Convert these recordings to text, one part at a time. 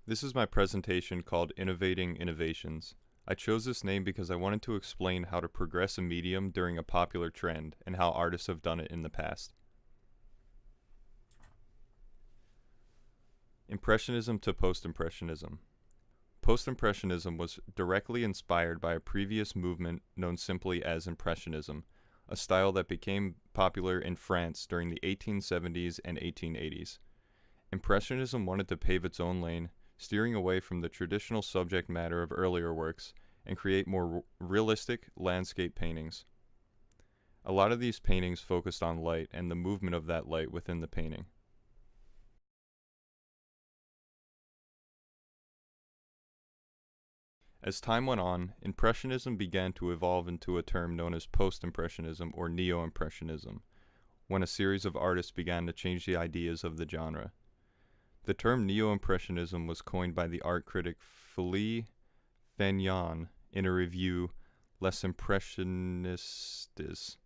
This is my presentation called Innovating Innovations. I chose this name because I wanted to explain how to progress a medium during a popular trend and how artists have done it in the past. Impressionism to Post-Impressionism. Post-Impressionism was directly inspired by a previous movement known simply as Impressionism, a style that became popular in France during the 1870s and 1880s. Impressionism wanted to pave its own lane, steering away from the traditional subject matter of earlier works and create more realistic landscape paintings. A lot of these paintings focused on light and the movement of that light within the painting. As time went on, Impressionism began to evolve into a term known as Post-Impressionism or Neo-Impressionism, when a series of artists began to change the ideas of the genre. The term Neo-Impressionism was coined by the art critic Philippe Fagnon in a review Les Impressionistes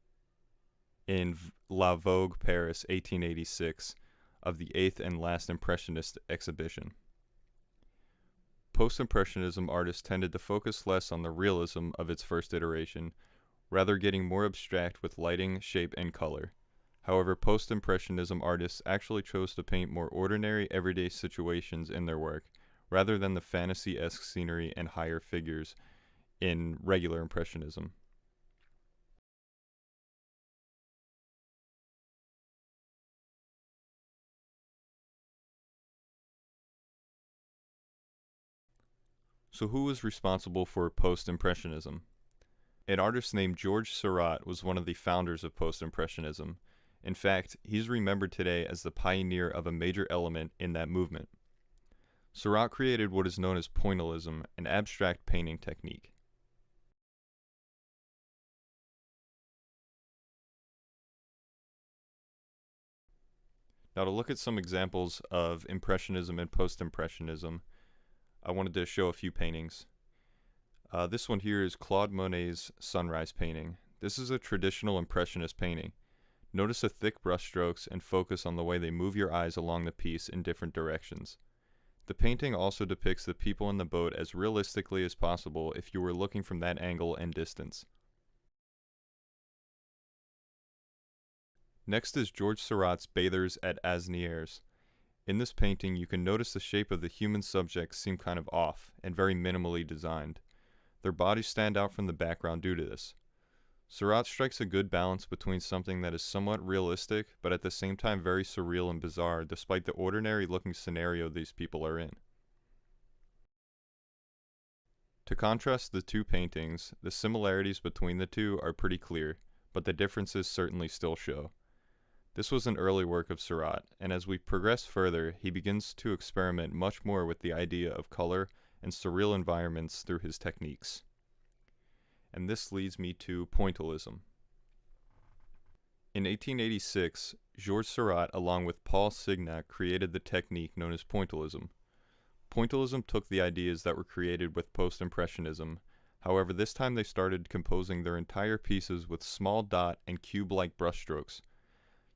in La Vogue, Paris, 1886, of the 8th and last Impressionist exhibition. Post-Impressionism artists tended to focus less on the realism of its first iteration, rather getting more abstract with lighting, shape, and color. However, Post-Impressionism artists actually chose to paint more ordinary, everyday situations in their work, rather than the fantasy-esque scenery and higher figures in regular Impressionism. So who was responsible for Post-Impressionism? An artist named Georges Seurat was one of the founders of Post-Impressionism. In fact, he's remembered today as the pioneer of a major element in that movement. Seurat created what is known as pointillism, an abstract painting technique. Now, to look at some examples of Impressionism and Post-Impressionism, I wanted to show a few paintings. This one here is Claude Monet's Sunrise painting. This is a traditional Impressionist painting. Notice the thick brushstrokes and focus on the way they move your eyes along the piece in different directions. The painting also depicts the people in the boat as realistically as possible if you were looking from that angle and distance. Next is Georges Seurat's Bathers at Asnières. In this painting, you can notice the shape of the human subjects seem kind of off and very minimally designed. Their bodies stand out from the background due to this. Seurat strikes a good balance between something that is somewhat realistic, but at the same time very surreal and bizarre, despite the ordinary-looking scenario these people are in. To contrast the two paintings, the similarities between the two are pretty clear, but the differences certainly still show. This was an early work of Seurat, and as we progress further, he begins to experiment much more with the idea of color and surreal environments through his techniques. And this leads me to pointillism. In 1886, Georges Seurat, along with Paul Signac, created the technique known as pointillism. Pointillism took the ideas that were created with Post-Impressionism. However, this time they started composing their entire pieces with small dot and cube-like brushstrokes.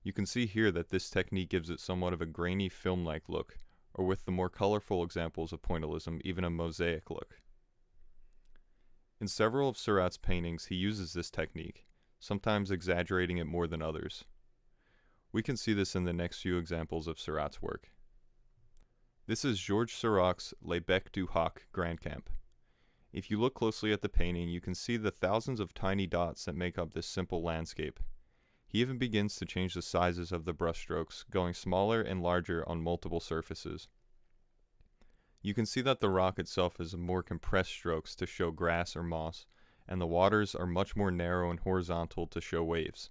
You can see here that this technique gives it somewhat of a grainy film-like look, or with the more colorful examples of pointillism, even a mosaic look. In several of Seurat's paintings, he uses this technique, sometimes exaggerating it more than others. We can see this in the next few examples of Seurat's work. This is Georges Seurat's Le Bec du Hoc Grand Camp. If you look closely at the painting, you can see the thousands of tiny dots that make up this simple landscape. He even begins to change the sizes of the brushstrokes, going smaller and larger on multiple surfaces. You can see that the rock itself is more compressed strokes to show grass or moss, and the waters are much more narrow and horizontal to show waves.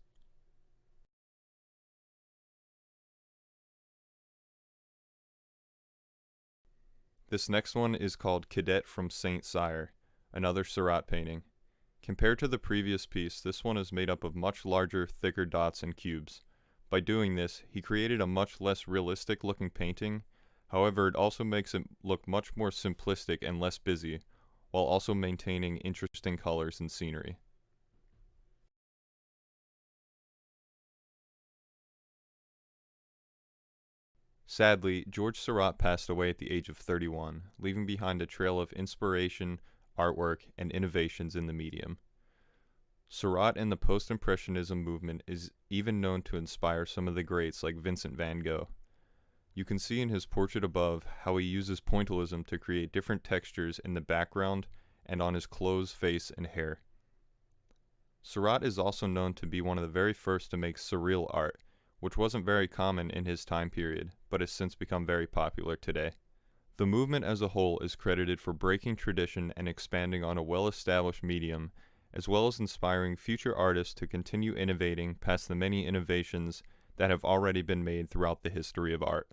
This next one is called Cadet from Saint Cyr, another Seurat painting. Compared to the previous piece, this one is made up of much larger, thicker dots and cubes. By doing this, he created a much less realistic looking painting. However, it also makes it look much more simplistic and less busy, while also maintaining interesting colors and scenery. Sadly, George Seurat passed away at the age of 31, leaving behind a trail of inspiration, artwork, and innovations in the medium. Seurat and the post-impressionism movement is even known to inspire some of the greats like Vincent van Gogh. You can see in his portrait above how he uses pointillism to create different textures in the background and on his clothes, face, and hair. Seurat is also known to be one of the very first to make surreal art, which wasn't very common in his time period, but has since become very popular today. The movement as a whole is credited for breaking tradition and expanding on a well-established medium, as well as inspiring future artists to continue innovating past the many innovations that have already been made throughout the history of art.